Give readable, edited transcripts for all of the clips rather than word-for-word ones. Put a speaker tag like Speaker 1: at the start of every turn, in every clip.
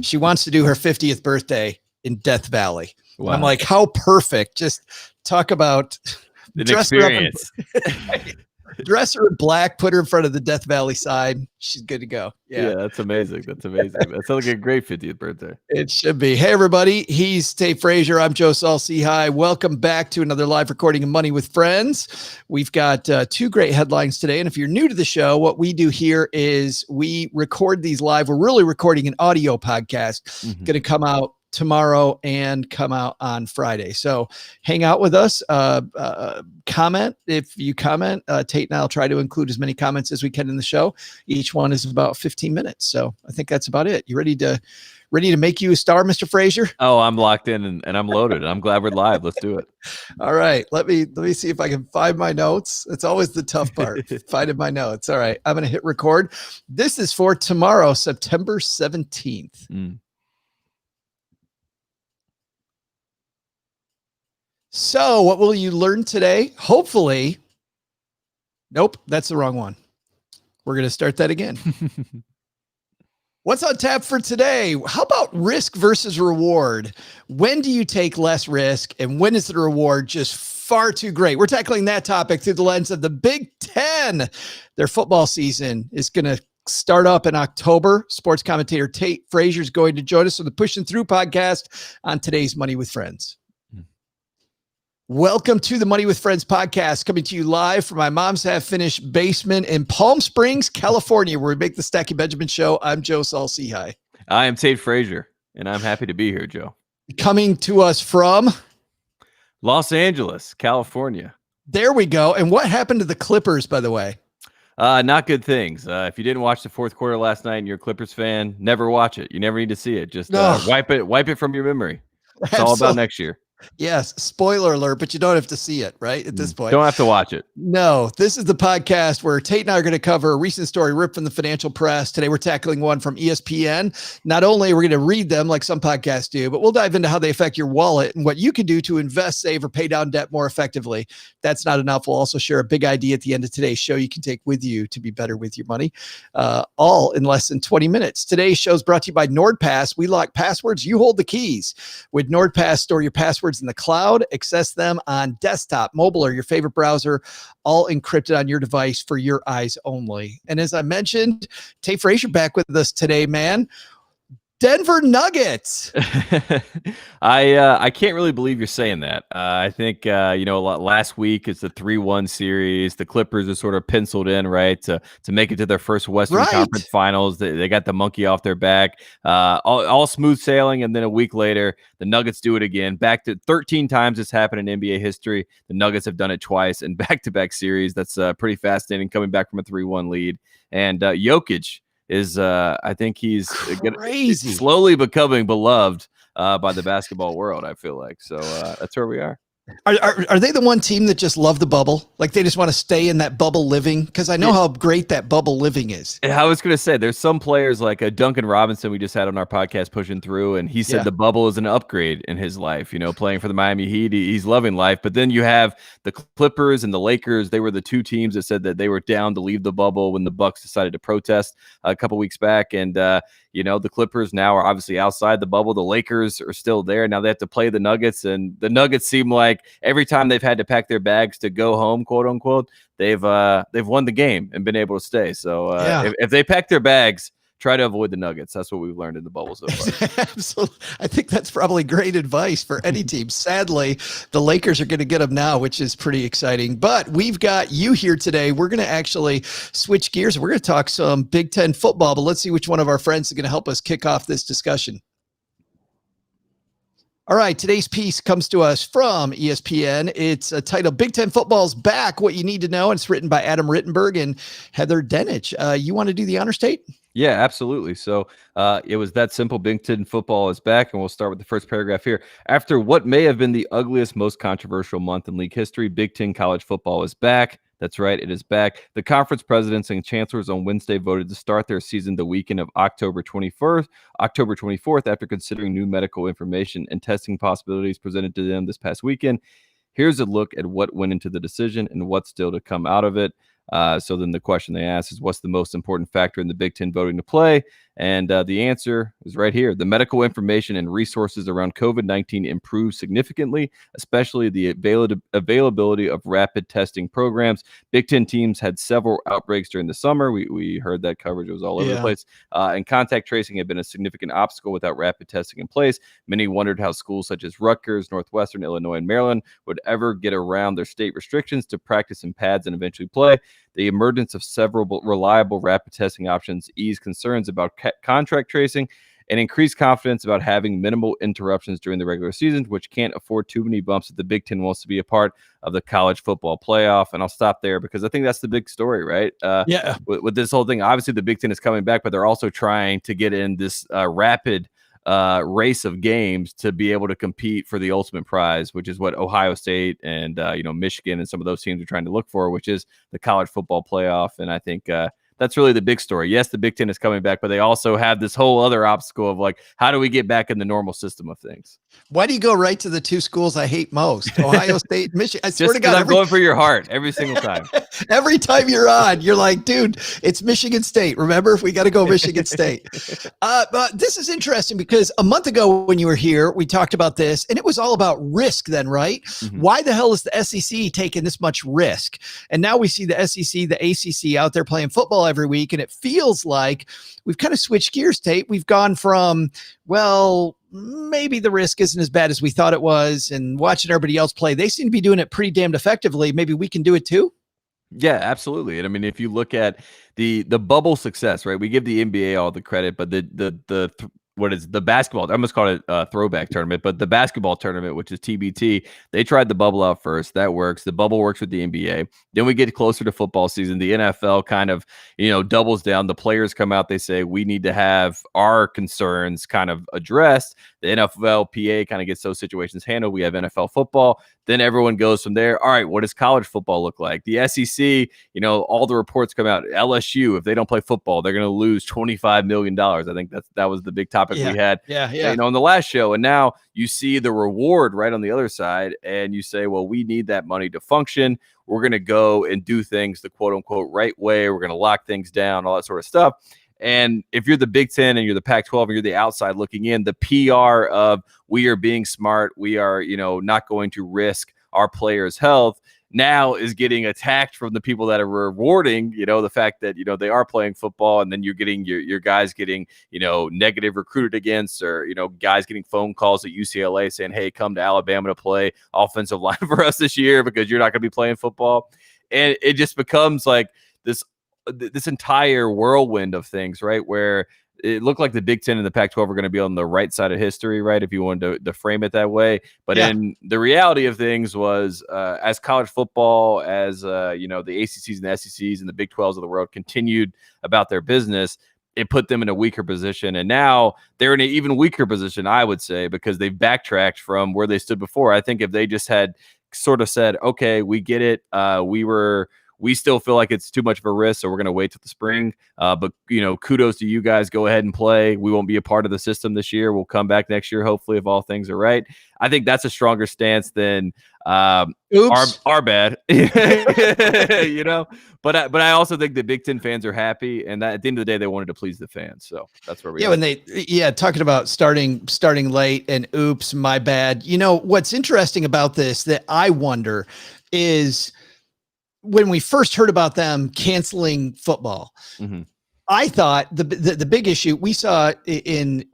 Speaker 1: She wants to do her 50th birthday in Death Valley.
Speaker 2: Wow.
Speaker 1: I'm like, how perfect. Just talk about
Speaker 2: an experience.
Speaker 1: Dress her in black, put her in front of the Death Valley sign. She's good to go.
Speaker 2: Yeah, that's amazing. That sounds like a great 50th birthday.
Speaker 1: It should be. Hey, everybody. He's Tate Frasier. I'm Joe Saul-Sehy. Welcome back to another live recording of Money with Friends. We've got two great headlines today. And if you're new to the show, what we do here is we record these live. We're really recording an audio podcast. Going to come out tomorrow and come out on Friday. So hang out with us, comment. If you comment, Tate and I'll try to include as many comments as we can in the show. Each one is about 15 minutes. So I think that's about it. You ready to make you a star, Mr. Frasier?
Speaker 2: Oh, I'm locked in and I'm loaded. I'm glad we're live. Let's do it.
Speaker 1: All right. Let me see if I can find my notes. It's always the tough part, finding my notes. All right. I'm going to hit record. This is for tomorrow, September 17th. So what will you learn today? Hopefully. Nope, that's the wrong one. We're going to start that again. What's on tap for today? How about risk versus reward? When do you take less risk and when is the reward just far too great? We're tackling that topic through the lens of the Big Ten. Their football season is going to start up in October. Sports commentator Tate Frasier is going to join us on the Pushing Through podcast on today's Money with Friends. Welcome to the Money with Friends podcast, coming to you live from my mom's half-finished basement in Palm Springs, California, where we make the Stacky Benjamin show. I'm Joe Saul-Sehy.
Speaker 2: I am Tate Frasier, and I'm happy to be here, Joe.
Speaker 1: Coming to us from
Speaker 2: Los Angeles, California.
Speaker 1: There we go. And what happened to the Clippers, by the way?
Speaker 2: Not good things. If you didn't watch the fourth quarter last night and you're a Clippers fan, never watch it. You never need to see it. Just wipe it from your memory. It's all about next year.
Speaker 1: Yes, spoiler alert, but you don't have to see it, right? At this point.
Speaker 2: Don't have to watch it.
Speaker 1: No, this is the podcast where Tate and I are going to cover a recent story ripped from the financial press. Today, we're tackling one from ESPN. Not only are we going to read them like some podcasts do, but we'll dive into how they affect your wallet and what you can do to invest, save, or pay down debt more effectively. That's not enough. We'll also share a big idea at the end of today's show you can take with you to be better with your money, all in less than 20 minutes. Today's show is brought to you by NordPass. We lock passwords. You hold the keys. With NordPass, store your passwords in the cloud, access them on desktop, mobile, or your favorite browser, all encrypted on your device for your eyes only. And as I mentioned, Tate Frasier back with us today, man. Denver Nuggets.
Speaker 2: I can't really believe you're saying that. I think, last week it's the 3-1 series. The Clippers are sort of penciled in, right, to make it to their first Western Conference Finals. They got the monkey off their back, all smooth sailing. And then a week later, the Nuggets do it again. Back to 13 times it's happened in NBA history. The Nuggets have done it twice in back-to-back series. That's pretty fascinating, coming back from a 3-1 lead. And Jokic is I think he's slowly becoming beloved by the basketball world, I feel like. So that's where we are.
Speaker 1: Are they the one team that just love the bubble? Like they just want to stay in that bubble living? Because I know how great that bubble living is.
Speaker 2: I was going to say, there's some players like Duncan Robinson we just had on our podcast Pushing Through, and he said the bubble is an upgrade in his life, playing for the Miami Heat. He's loving life. But then you have the Clippers and the Lakers. They were the two teams that said that they were down to leave the bubble when the Bucks decided to protest a couple weeks back. And, the Clippers now are obviously outside the bubble. The Lakers are still there. Now they have to play the Nuggets, and the Nuggets seem like every time they've had to pack their bags to go home, quote unquote, they've won the game and been able to stay. So if they pack their bags, try to avoid the Nuggets. That's what we've learned in the bubble so far.
Speaker 1: Absolutely. I think that's probably great advice for any team. Sadly, the Lakers are going to get them now, which is pretty exciting. But we've got you here today. We're going to actually switch gears. We're going to talk some Big Ten football, but let's see which one of our friends is going to help us kick off this discussion. All right, today's piece comes to us from ESPN. It's titled Big Ten Football's Back, What You Need to Know, and it's written by Adam Rittenberg and Heather Denich. You want to do the honors, Tate?
Speaker 2: Yeah, absolutely. So it was that simple. Big Ten football is back, and we'll start with the first paragraph here. After what may have been the ugliest, most controversial month in league history, Big Ten college football is back. That's right, it is back. The conference presidents and chancellors on Wednesday voted to start their season the weekend of October 24th after considering new medical information and testing possibilities presented to them this past weekend. Here's a look at what went into the decision and what's still to come out of it. So then the question they asked is, what's the most important factor in the Big Ten voting to play? And the answer is right here. The medical information and resources around COVID-19 improved significantly, especially the availability of rapid testing programs. Big Ten teams had several outbreaks during the summer. We heard that coverage was all over the place. And contact tracing had been a significant obstacle without rapid testing in place. Many wondered how schools such as Rutgers, Northwestern, Illinois, and Maryland would ever get around their state restrictions to practice in pads and eventually play. The emergence of several reliable rapid testing options eased concerns about contract tracing and increased confidence about having minimal interruptions during the regular season, which can't afford too many bumps if the Big Ten wants to be a part of the college football playoff. And I'll stop there because I think that's the big story, right? With this whole thing, obviously the Big Ten is coming back, but they're also trying to get in this rapid race of games to be able to compete for the ultimate prize, which is what Ohio State and Michigan and some of those teams are trying to look for, which is the college football playoff. And I think that's really the big story. Yes, the Big Ten is coming back, but they also have this whole other obstacle of like, how do we get back in the normal system of things?
Speaker 1: Why do you go right to the two schools I hate most? Ohio State, Michigan. I swear to God,
Speaker 2: I'm going for your heart every single time.
Speaker 1: Every time you're on, you're like, dude, it's Michigan State. Remember, we got to go Michigan State. But this is interesting because a month ago when you were here, we talked about this and it was all about risk then, right? Mm-hmm. Why the hell is the SEC taking this much risk? And now we see the SEC, the ACC out there playing football every week. And it feels like we've kind of switched gears, Tate. We've gone from, well, maybe the risk isn't as bad as we thought it was. And watching everybody else play, they seem to be doing it pretty damned effectively. Maybe we can do it too.
Speaker 2: Yeah, absolutely. And I mean, if you look at the bubble success, right? We give the NBA all the credit, but what is the basketball? I almost call it a throwback tournament, but the basketball tournament, which is TBT, they tried the bubble out first. That works. The bubble works with the NBA. Then we get closer to football season. The NFL kind of, doubles down. The players come out. They say, we need to have our concerns kind of addressed. The NFLPA kind of gets those situations handled. We have NFL football. Then everyone goes from there. All right, what does college football look like? The SEC, all the reports come out. LSU, if they don't play football, they're going to lose $25 million. I think that was the big topic we had, on the last show. And now you see the reward right on the other side, and you say, well, we need that money to function. We're going to go and do things the quote unquote right way. We're going to lock things down, all that sort of stuff. And if you're the Big Ten and you're the Pac-12 and you're the outside looking in, the PR of we are being smart, we are, not going to risk our players' health, now is getting attacked from the people that are rewarding, the fact that, they are playing football, and then you're getting your guys getting, negative recruited against, or, guys getting phone calls at UCLA saying, hey, come to Alabama to play offensive line for us this year because you're not going to be playing football. And it just becomes like this entire whirlwind of things, right? Where it looked like the Big Ten and the Pac-12 were going to be on the right side of history, right? If you wanted to frame it that way. But in the reality of things was, as college football, as, the ACCs and the SECs and the Big 12s of the world continued about their business, it put them in a weaker position. And now they're in an even weaker position, I would say, because they've backtracked from where they stood before. I think if they just had sort of said, okay, we get it. We still feel like it's too much of a risk, so we're going to wait till the spring. But, kudos to you guys. Go ahead and play. We won't be a part of the system this year. We'll come back next year, hopefully, if all things are right. I think that's a stronger stance than our bad, But I also think the Big Ten fans are happy, and that at the end of the day, they wanted to please the fans. So that's where we are.
Speaker 1: When talking about starting late and oops, my bad. What's interesting about this that I wonder is, when we first heard about them canceling football, I thought the big issue we saw in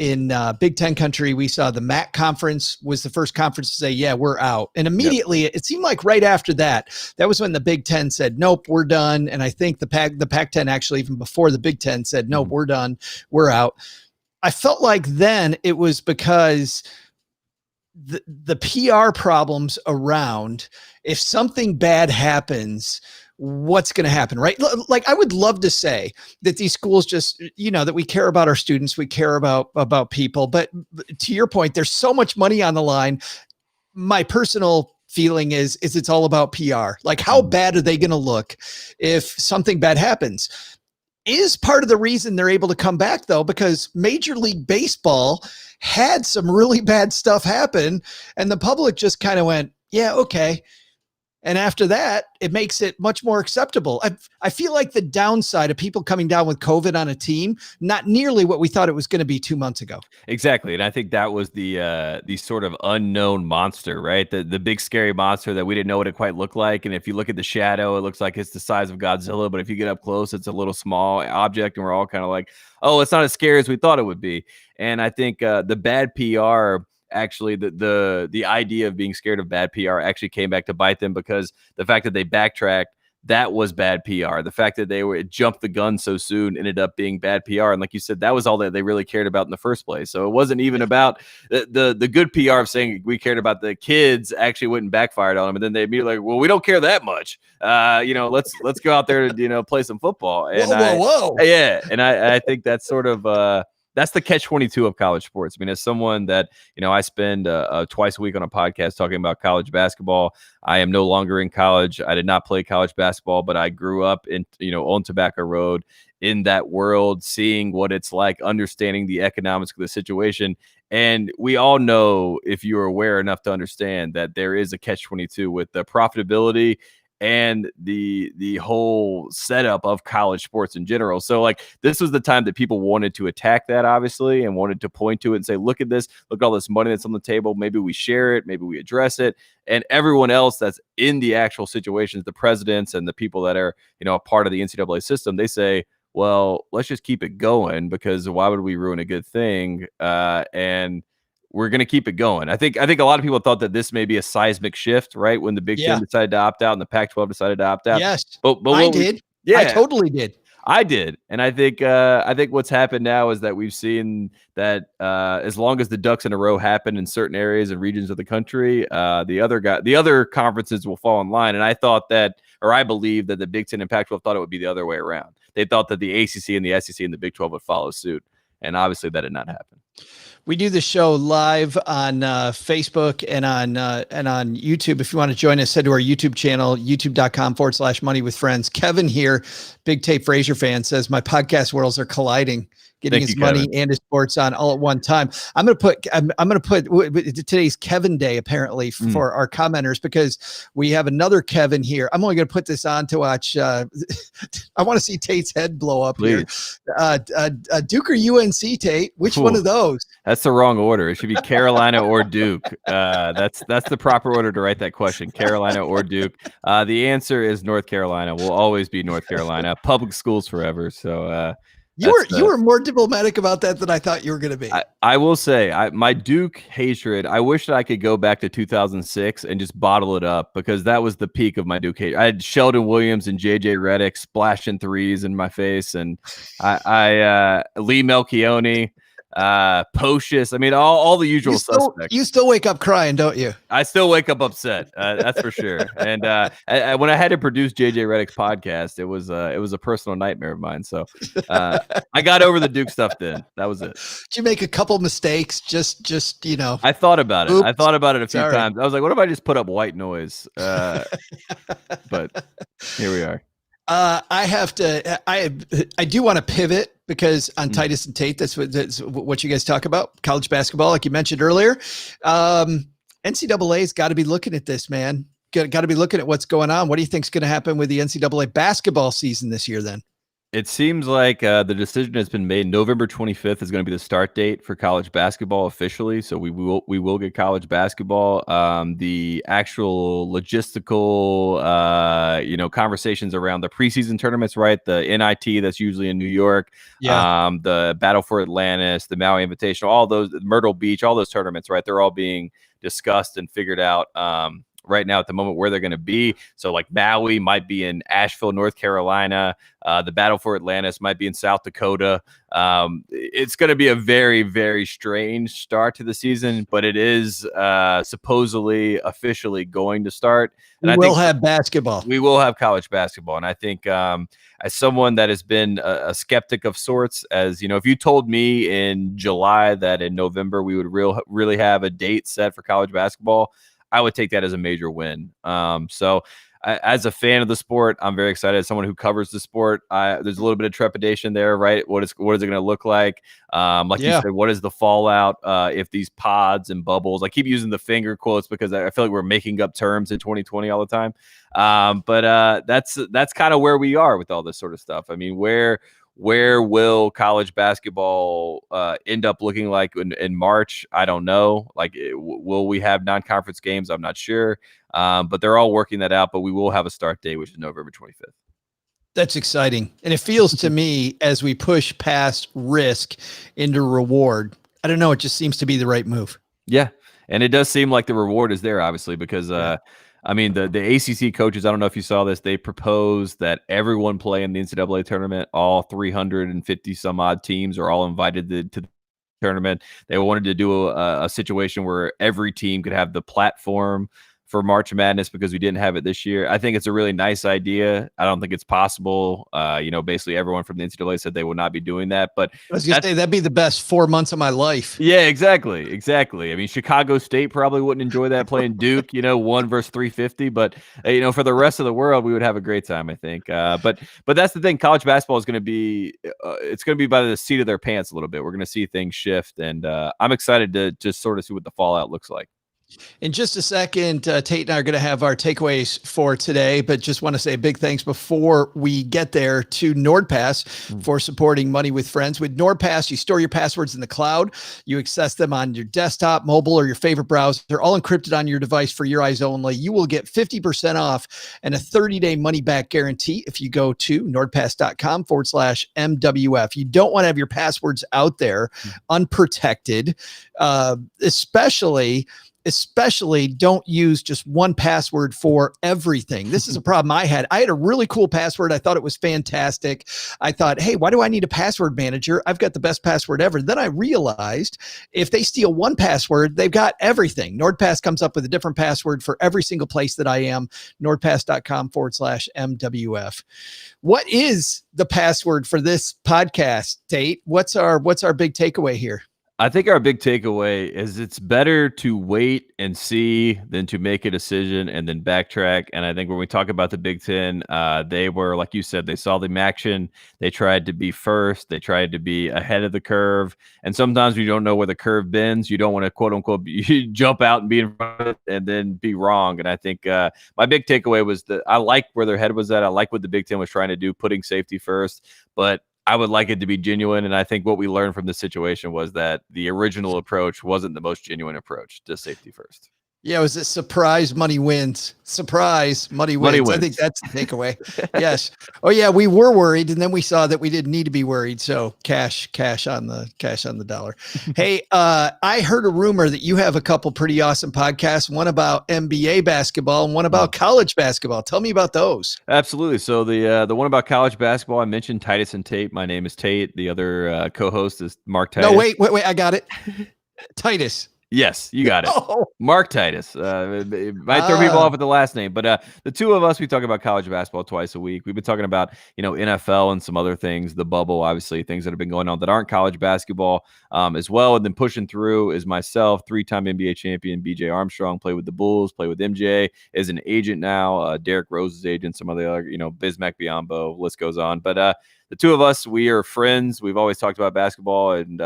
Speaker 1: Big Ten country, we saw the MAC conference was the first conference to say, yeah, we're out. And immediately it seemed like right after that was when the Big Ten said, nope, we're done. And I think the Pac-10 actually, even before the Big Ten said, nope, we're done, we're out. I felt like then it was because the PR problems around, if something bad happens, what's going to happen, right? Like, I would love to say that these schools just, that we care about our students, we care about people. But to your point, there's so much money on the line. My personal feeling is it's all about PR. Like, how bad are they going to look if something bad happens? Is part of the reason they're able to come back, though, because Major League Baseball had some really bad stuff happen, and the public just kind of went, yeah, okay. And after that, it makes it much more acceptable. I feel like the downside of people coming down with COVID on a team, not nearly what we thought it was going to be 2 months ago.
Speaker 2: Exactly. And I think that was the sort of unknown monster, right? The big scary monster that we didn't know what it quite looked like. And if you look at the shadow, it looks like it's the size of Godzilla. But if you get up close, it's a little small object. And we're all kind of like, oh, it's not as scary as we thought it would be. And I think the bad PR, actually, the idea of being scared of bad PR actually came back to bite them, because the fact that they backtracked, that was bad PR. The fact that it jumped the gun so soon ended up being bad PR. And like you said, that was all that they really cared about in the first place. So it wasn't even about the good PR of saying we cared about the kids actually went and backfired on them. And then they immediately like, well, we don't care that much. Let's go out there and, play some football. And
Speaker 1: whoa.
Speaker 2: Yeah. And I think that's sort of, that's the catch-22 of college sports. I mean, as someone that, I spend twice a week on a podcast talking about college basketball. I am no longer in college. I did not play college basketball, but I grew up in, on Tobacco Road in that world, seeing what it's like, understanding the economics of the situation. And we all know, if you're aware enough to understand, that there is a catch-22 with the profitability and the whole setup of college sports in general. So like, this was the time that people wanted to attack that, obviously, and wanted to point to it and say, look at this, look at all this money that's on the table. Maybe we share it, maybe we address it. And everyone else that's in the actual situations, the presidents and the people that are, a part of the NCAA system, they say, well, let's just keep it going, because why would we ruin a good thing? And we're going to keep it going. I think a lot of people thought that this may be a seismic shift, right? When the Big Ten decided to opt out and the Pac-12 decided to opt out.
Speaker 1: Yes,
Speaker 2: but
Speaker 1: I did. Yeah, I totally did.
Speaker 2: I did. And I think what's happened now is that we've seen that as long as the ducks in a row happen in certain areas and regions of the country, the other conferences will fall in line. And I believe that the Big Ten and Pac-12 thought it would be the other way around. They thought that the ACC and the SEC and the Big 12 would follow suit. And obviously that did not happen.
Speaker 1: We do the show live on Facebook and on YouTube. If you want to join us, head to our YouTube channel, youtube.com/money with friends. Kevin here, big Tate Frasier fan, says my podcast worlds are colliding, getting his money and his sports on all at one time. I'm going to put today's Kevin Day, apparently, for our commenters, because we have another Kevin here. I'm only going to put this on to watch. I want to see Tate's head blow up. Please. Here. Duke or UNC, Tate? Which one of those?
Speaker 2: That's the wrong order. It should be Carolina or Duke. That's the proper order to write that question, Carolina or Duke. The answer is North Carolina. Will always be North Carolina. Public schools forever. So
Speaker 1: you were more diplomatic about that than I thought you were going to be.
Speaker 2: I will say, my Duke hatred, I wish that I could go back to 2006 and just bottle it up, because that was the peak of my Duke hate. I had Sheldon Williams and JJ Redick splashing threes in my face, and Lee Melchione, Pocious. I mean, all the usual suspects.
Speaker 1: You still wake up crying, don't you?
Speaker 2: I still wake up upset. That's for sure. And when I had to produce JJ Redick's podcast, it was a personal nightmare of mine. So I got over the Duke stuff then. That was it.
Speaker 1: Did you make a couple mistakes? Just
Speaker 2: I thought about it. Oops. I thought about it a few times. I was like, what if I just put up white noise? But here we are.
Speaker 1: I do want to pivot, because on Titus and Tate, that's what you guys talk about, college basketball, like you mentioned earlier. NCAA's got to be looking at this, man. Got to be looking at what's going on. What do you think is going to happen with the NCAA basketball season this year then?
Speaker 2: It seems like the decision has been made. November 25th is going to be the start date for college basketball officially. So we will get college basketball. The actual logistical, conversations around the preseason tournaments, right? The NIT that's usually in New York, the Battle for Atlantis, the Maui Invitational, all those, Myrtle Beach, all those tournaments, right? They're all being discussed and figured out right now at the moment where they're going to be. So like Maui might be in Asheville, North Carolina. The Battle for Atlantis might be in South Dakota. It's going to be a very, very strange start to the season, but it is supposedly officially going to start. And
Speaker 1: we will have basketball.
Speaker 2: We will have college basketball. And I think as someone that has been a skeptic of sorts, as if you told me in July that in November we would really have a date set for college basketball, I would take that as a major win. So as a fan of the sport, I'm very excited. As someone who covers the sport, there's a little bit of trepidation there, right? What is it going to look like? You said, what is the fallout if these pods and bubbles? I keep using the finger quotes because I feel like we're making up terms in 2020 all the time. But that's kind of where we are with all this sort of stuff. I mean, where will college basketball end up looking like in March? I don't know. Like, will we have non-conference games? I'm not sure. But they're all working that out. But we will have a start date, which is November 25th.
Speaker 1: That's exciting. And it feels to me, as we push past risk into reward, I don't know, it just seems to be the right move.
Speaker 2: Yeah. And it does seem like the reward is there, obviously, because I mean, the ACC coaches, I don't know if you saw this, they proposed that everyone play in the NCAA tournament. All 350 some odd teams are all invited to the tournament. They wanted to do a situation where every team could have the platform for March Madness because we didn't have it this year. I think it's a really nice idea. I don't think it's possible. Basically everyone from the NCAA said they will not be doing that. But
Speaker 1: I was going to say, that'd be the best 4 months of my life.
Speaker 2: Yeah, exactly. I mean, Chicago State probably wouldn't enjoy that playing Duke, 1 versus 350. But, for the rest of the world, we would have a great time, I think. But that's the thing. College basketball is going to be, it's going to be by the seat of their pants a little bit. We're going to see things shift. And I'm excited to just sort of see what the fallout looks like.
Speaker 1: In just a second, Tate and I are going to have our takeaways for today, but just want to say a big thanks before we get there to NordPass for supporting Money with Friends. With NordPass, you store your passwords in the cloud. You access them on your desktop, mobile, or your favorite browser. They're all encrypted on your device for your eyes only. You will get 50% off and a 30-day money-back guarantee if you go to nordpass.com/MWF. You don't want to have your passwords out there unprotected, especially don't use just one password for everything. This is a problem I had. I had a really cool password. I thought it was fantastic. I thought, hey, why do I need a password manager? I've got the best password ever. Then I realized if they steal one password, they've got everything. NordPass comes up with a different password for every single place that I am. nordpass.com/MWF. What is the password for this podcast, Tate? What's our big takeaway here?
Speaker 2: I think our big takeaway is it's better to wait and see than to make a decision and then backtrack. And I think when we talk about the Big Ten, they were, like you said, they saw the action. They tried to be first. They tried to be ahead of the curve. And sometimes you don't know where the curve bends. You don't want to, quote unquote, jump out and be in front of it and then be wrong. And I think my big takeaway was that I like where their head was at. I like what the Big Ten was trying to do, putting safety first. But I would like it to be genuine. And I think what we learned from this situation was that the original approach wasn't the most genuine approach to safety first.
Speaker 1: Yeah, it was a surprise money wins. Surprise money wins. I think that's the takeaway. Yes. Oh yeah, we were worried, and then we saw that we didn't need to be worried. So cash on the dollar. Hey, I heard a rumor that you have a couple pretty awesome podcasts, one about NBA basketball and one about college basketball. Tell me about those.
Speaker 2: Absolutely. So the one about college basketball, I mentioned Titus and Tate. My name is Tate. The other co-host is Mark Titus.
Speaker 1: No, wait, I got it. Titus.
Speaker 2: Yes, you got it. Oh. Mark Titus. Might throw people off with the last name, but the two of us, we talk about college basketball twice a week. We've been talking about, NFL and some other things, the bubble, obviously, things that have been going on that aren't college basketball as well. And then pushing through is myself, 3-time NBA champion, BJ Armstrong, played with the Bulls, played with MJ, is an agent now, Derrick Rose's agent, some of the other, Bismack Biyombo, list goes on. But the two of us, we are friends. We've always talked about basketball, and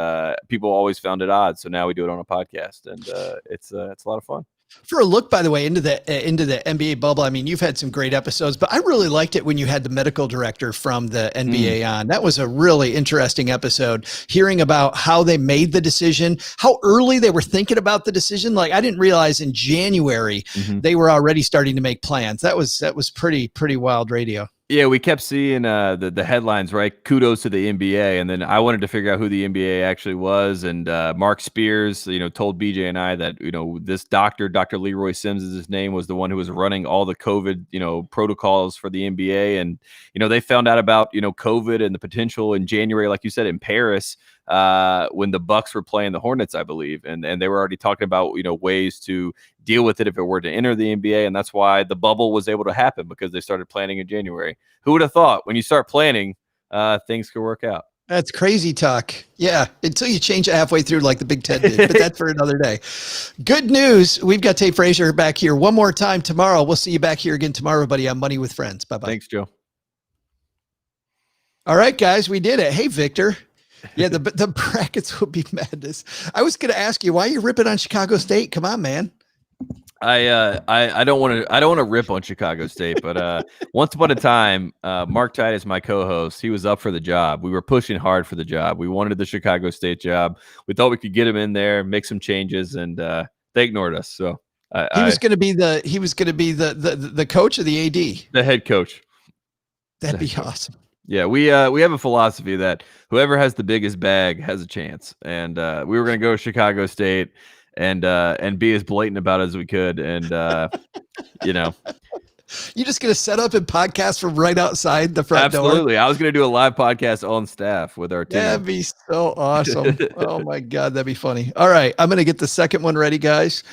Speaker 2: people always found it odd. So now we do it on a podcast, and it's a lot of fun.
Speaker 1: For a look, by the way, into the NBA bubble, I mean, you've had some great episodes, but I really liked it when you had the medical director from the NBA on. That was a really interesting episode, hearing about how they made the decision, how early they were thinking about the decision. Like, I didn't realize in January they were already starting to make plans. That was pretty wild radio.
Speaker 2: Yeah, we kept seeing the headlines, right? Kudos to the NBA. And then I wanted to figure out who the NBA actually was. And Mark Spears, told BJ and I that, this doctor, Dr. Leroy Sims is his name, was the one who was running all the COVID, protocols for the NBA. And, they found out about, COVID and the potential in January, like you said, in Paris, when the Bucks were playing the Hornets, I believe. And they were already talking about, ways to deal with it if it were to enter the NBA. And that's why the bubble was able to happen, because they started planning in January. Who would have thought when you start planning, things could work out?
Speaker 1: That's crazy talk. Yeah, until you change it halfway through like the Big Ten did, but that's for another day. Good news. We've got Tate Frasier back here one more time tomorrow. We'll see you back here again tomorrow, buddy, on Money with Friends. Bye-bye.
Speaker 2: Thanks, Joe.
Speaker 1: All right, guys, we did it. Hey, Victor. Yeah, the brackets would be madness. I was going to ask you, why are you ripping on Chicago State? Come on, man.
Speaker 2: I don't want to rip on Chicago State, but once upon a time, Mark Titus, my co-host, he was up for the job. We were pushing hard for the job. We wanted the Chicago State job. We thought we could get him in there, make some changes, and they ignored us. So
Speaker 1: he was going to be the coach or the AD,
Speaker 2: the head coach.
Speaker 1: That'd be awesome.
Speaker 2: Yeah, we have a philosophy that whoever has the biggest bag has a chance, and we were going to go to Chicago State and be as blatant about it as we could, and
Speaker 1: you're just going to set up and podcast from right outside the front door.
Speaker 2: Absolutely, I was going to do a live podcast on staff with our team.
Speaker 1: That'd be so awesome. Oh my God, that'd be funny. All right, I'm going to get the second one ready, guys.